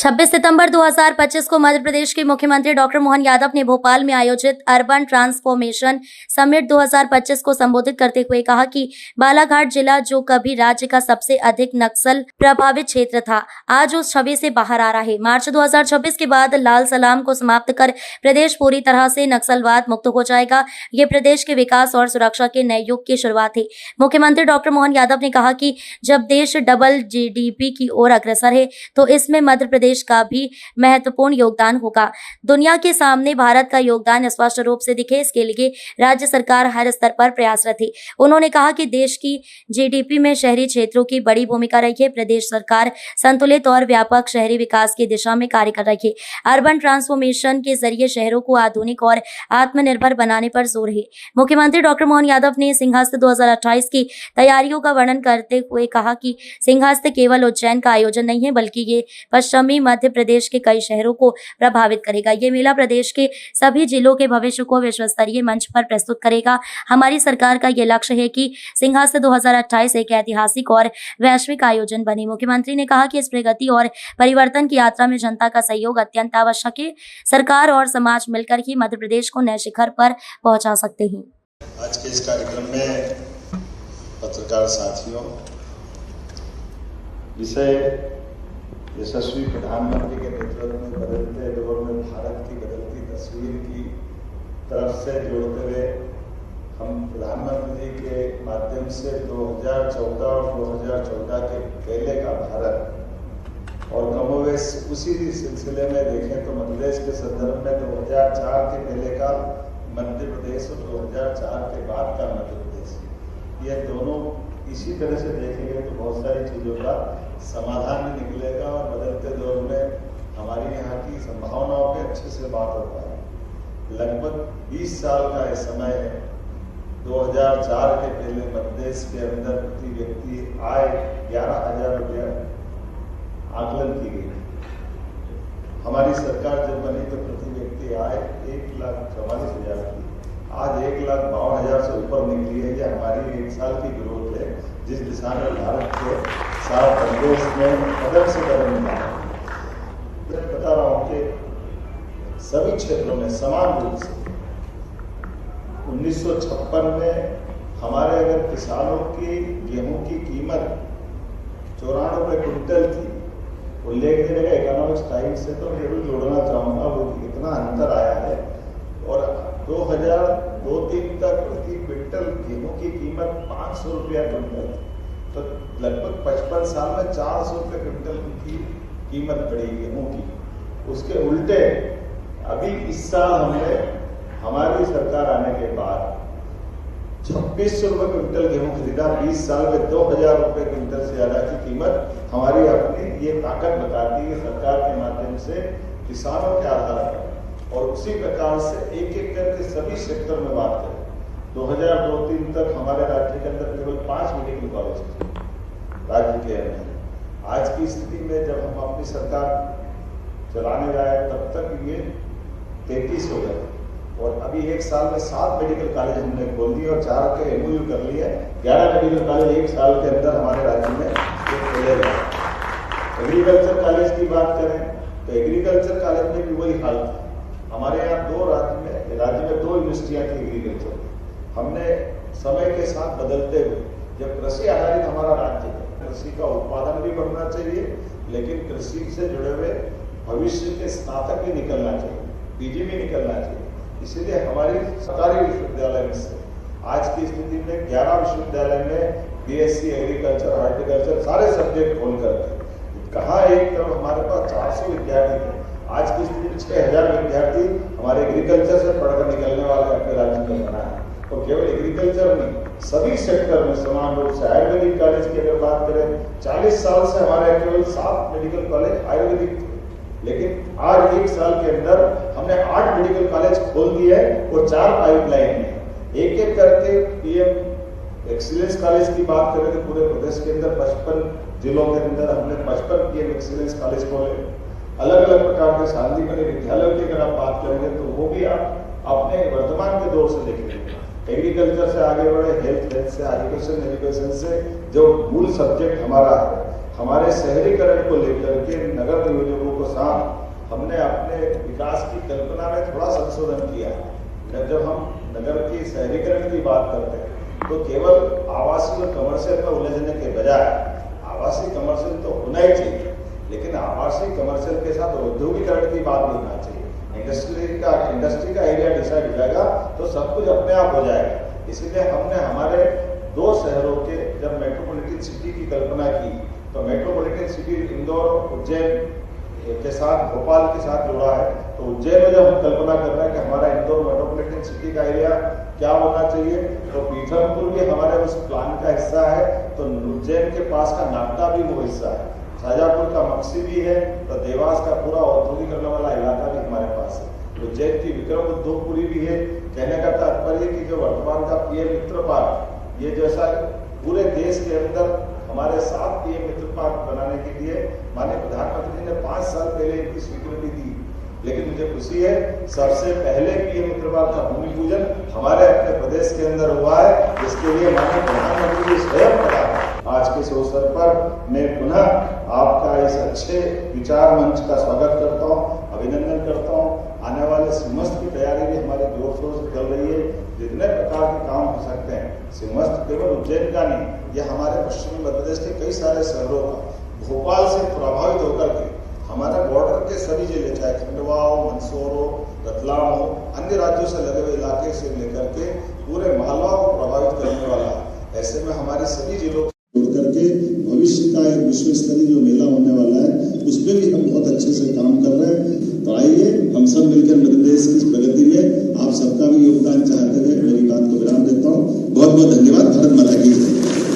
26 सितंबर 2025 को मध्य प्रदेश के मुख्यमंत्री डॉक्टर मोहन यादव ने भोपाल में आयोजित अर्बन ट्रांसफॉर्मेशन समिट 2025 को संबोधित करते हुए कहा कि बालाघाट जिला जो कभी राज्य का सबसे अधिक नक्सल प्रभावित क्षेत्र था, आज उस छवि से बाहर आ रहा है। मार्च 2026 के बाद लाल सलाम को समाप्त कर प्रदेश पूरी तरह से नक्सलवाद मुक्त हो जाएगा। ये प्रदेश के विकास और सुरक्षा के नए युग की शुरुआत है। मुख्यमंत्री डॉक्टर मोहन यादव ने कहा कि जब देश डबल जीडीपी की ओर अग्रसर है तो इसमें मध्य प्रदेश का भी महत्वपूर्ण योगदान होगा। दुनिया के सामने भारत का योगदान स्पष्ट रूप से दिखे, इसके लिए राज्य सरकार हर स्तर पर प्रयासरत है। उन्होंने कहा कि देश की जीडीपी में शहरी क्षेत्रों की बड़ी भूमिका रही है। प्रदेश सरकार संतुलित और व्यापक शहरी विकास की दिशा में कार्य कर रही है। अर्बन ट्रांसफॉर्मेशन के जरिए शहरों को आधुनिक और आत्मनिर्भर बनाने पर जोर है। मुख्यमंत्री डॉक्टर मोहन यादव ने सिंहस्थ 2028 की तैयारियों का वर्णन करते हुए कहा कि सिंहस्थ केवल उज्जैन का आयोजन नहीं है, बल्कि ये पश्चिमी मध्य प्रदेश के कई शहरों को प्रभावित करेगा। ये मेला प्रदेश के सभी जिलों के भविष्य को विश्व स्तरीय मंच पर प्रस्तुत करेगा। हमारी सरकार का ये लक्ष्य है कि सिंहस्थ 2028 एक ऐतिहासिक और वैश्विक आयोजन बने। मुख्यमंत्री ने कहा कि इस प्रगति और परिवर्तन की यात्रा में जनता का सहयोग अत्यंत आवश्यक है। सरकार और समाज मिलकर ही मध्य प्रदेश को नए शिखर पर पहुंचा सकते हैं। आज के इस कार्यक्रम में पत्रकार साथियों, विषय यशस्वी प्रधानमंत्री के नेतृत्व में बदलते दौर में भारत की बदलती तस्वीर की तरफ से जोड़ते हुए हम प्रधानमंत्री जी के माध्यम से 2014 और 2014 के पहले का भारत और कमोवेश उसी सिलसिले में देखें तो मध्य प्रदेश के संदर्भ में 2004 के पहले का मध्य प्रदेश और 2004 के बाद का मध्य प्रदेश, ये दोनों इसी तरह से देखेंगे तो बहुत सारी चीज़ों का समाधान भी निकलेगा और बदलते दौर में हमारी यहाँ की संभावनाओं पे अच्छे से बात हो पाए। लगभग 20 साल का ये समय है। 2004 के पहले मध्य प्रदेश के अंदर प्रति व्यक्ति आय 11,000 रुपया आकलन की गई। हमारी सरकार जब बनी तो प्रति व्यक्ति आय 1,44,000 की, आज 1,52,000 से ऊपर निकली है। ये हमारी 1 साल की ग्रोथ है, जिस दिशा में भारत के सारा प्रदेश में कदम से कदम मिला। मैं बता रहा हूँ कि सभी क्षेत्रों में समान रूप से 1956 में हमारे अगर किसानों की गेहूं की कीमत 94 रुपये क्विंटल थी, उल्लेख देने का इकोनॉमिक्स टाइम से तो जरूर जोड़ना चाहूँगा, वो कितना अंतर आया है। और 2002-03 तक प्रति क्विंटल गेहूं की कीमत 500 रुपया क्विंटल थी, तो लगभग 55 साल में 400 रुपये क्विंटल की कीमत बढ़ी गेहूं की। उसके उल्टे अभी इस साल हमने हमारी सरकार आने के बाद 2600 रुपये क्विंटल गेहूं खरीदा। 20 साल में 2,000 रुपये क्विंटल से ज्यादा की कीमत हमारी अपनी ये ताकत बताती है सरकार के माध्यम से किसानों के आधार पर। और उसी प्रकार से एक एक करके सभी सेक्टर में बात करें, 2002-03 तक हमारे राज्य के अंदर केवल 5 मेडिकल कॉलेज थे राज्य के अंदर। आज की स्थिति में जब हम अपनी सरकार चलाने जाए तब तक ये 33 हो गए और अभी 1 साल में 7 मेडिकल कॉलेज हमने खोल दिए और 4 के MOU कर लिए। 11 मेडिकल कॉलेज 1 साल के अंदर हमारे राज्य में खोले गए। एग्रीकल्चर कॉलेज की बात करें तो एग्रीकल्चर कॉलेज में भी वही हाल था। हमारे यहाँ 2 राज्य में 2 यूनिवर्सिटियाँ थी एग्रीकल्चर। हमने समय के साथ बदलते हुए, जब कृषि आधारित हमारा राज्य है, कृषि का उत्पादन भी बढ़ना चाहिए, लेकिन कृषि से जुड़े हुए भविष्य के स्नातक भी निकलना चाहिए, PG भी निकलना चाहिए। इसीलिए हमारी सरकारी विश्वविद्यालय में से आज की स्थिति में 11 विश्वविद्यालय में BSc एग्रीकल्चर, हॉर्टिकल्चर सारे सब्जेक्ट खोल करके कहाँ एक तरफ हमारे पास 400 विद्यार्थी थे, आज की स्थिति में 6,000 विद्यार्थी हमारे एग्रीकल्चर से पढ़कर निकलने वाले अपने राज्य में बना है। और केवल एग्रीकल्चर नहीं, सभी सेक्टर में समान रूप से आयुर्वेदिक कॉलेज की अगर बात करें, 40 साल से हमारे केवल 7 मेडिकल कॉलेज आयुर्वेदिक थे, लेकिन आज 1 साल के अंदर हमने 8 मेडिकल कॉलेज खोल दिए और 4 पाइपलाइन में। एक एक करके PM एक्सीलेंस कॉलेज की बात करें तो पूरे प्रदेश के अंदर 55 जिलों के अंदर हमने 55 PM एक्सीलेंस कॉलेज खोले। अलग अलग प्रकार के शांतिमय विद्यालयों की अगर आप बात करेंगे तो वो भी आप अपने वर्तमान के दौर से देखेंगे। एग्रीकल्चर से आगे बढ़े, हेल्थ से, एजुकेशन से, जो मूल सब्जेक्ट हमारा है, हमारे शहरीकरण को लेकर के नगर नियोजकों को हमने अपने विकास की कल्पना में थोड़ा संशोधन किया। जब हम नगर की शहरीकरण की बात करते हैं तो केवल आवासीय और कमर्शियल में उलझने के बजाय आवासीय कमर्शियल तो होना ही चाहिए, लेकिन आवासीय कमर्शियल के साथ औद्योगिकरण की बात भी होना चाहिए। इंडस्ट्री का एरिया डिसाइड हो जाएगा तो सब कुछ अपने आप हो जाएगा। इसीलिए हमने हमारे 2 शहरों के जब मेट्रोपॉलिटन सिटी की कल्पना की तो मेट्रोपॉलिटन सिटी इंदौर उज्जैन के साथ भोपाल के साथ जुड़ा है। तो उज्जैन में जब हम कल्पना कर रहे हैं कि हमारा इंदौर मेट्रोपॉलिटन सिटी का एरिया क्या होना चाहिए, तो पीथमपुर भी हमारे उस प्लान का हिस्सा है, तो उज्जैन के पास का नागदा भी वो हिस्सा है, शाजापुर का मक्सी भी है, तो देवास का पूरा औद्योगिकरण वाला इलाका भी हमारे पास है। उज्जैन की विक्रम उद्योगपुरी भी है। कहने का तात्पर्य कि जो वर्तमान का पीएम मित्र पार्क, ये जैसा पूरे देश के अंदर हमारे 7 पीएम मित्र पार्क बनाने के लिए माननीय प्रधानमंत्री ने 5 साल पहले इनकी स्वीकृति दी, लेकिन मुझे खुशी है सबसे पहले पीएम मित्र पार्क का भूमि पूजन हमारे अपने प्रदेश के अंदर हुआ है, जिसके लिए माननीय प्रधानमंत्री स्वयं पड़ा। आज के इस अवसर पर मैं पुनः आपका इस अच्छे विचार मंच का स्वागत करता हूँ, अभिनंदन करता हूँ। आने वाले सिमस्त की तैयारी भी हमारे जोर शोर से चल रही है। जितने प्रकार के काम हो सकते हैं, सिमस्त केवल उज्जैन का नहीं, यह हमारे पश्चिमी मध्य प्रदेश के कई सारे शहरों का, भोपाल से प्रभावित होकर के हमारे बॉर्डर के सभी जिले, चाहे खंडवा हो, मंदसौर हो, रतलाम हो, अन्य राज्यों से लगे हुए इलाके से लेकर के पूरे मालवा को प्रभावित करने वाला है। ऐसे में हमारे सभी जिलों करके भविष्य का एक विश्व स्तरीय जो मेला होने वाला है, उस पर भी हम बहुत अच्छे से काम कर रहे हैं। तो आइए हम सब मिलकर मध्य प्रदेश की प्रगति में आप सबका भी योगदान चाहते हुए मेरी बात को विराम देता हूँ। बहुत बहुत धन्यवाद। भारत माता की जय।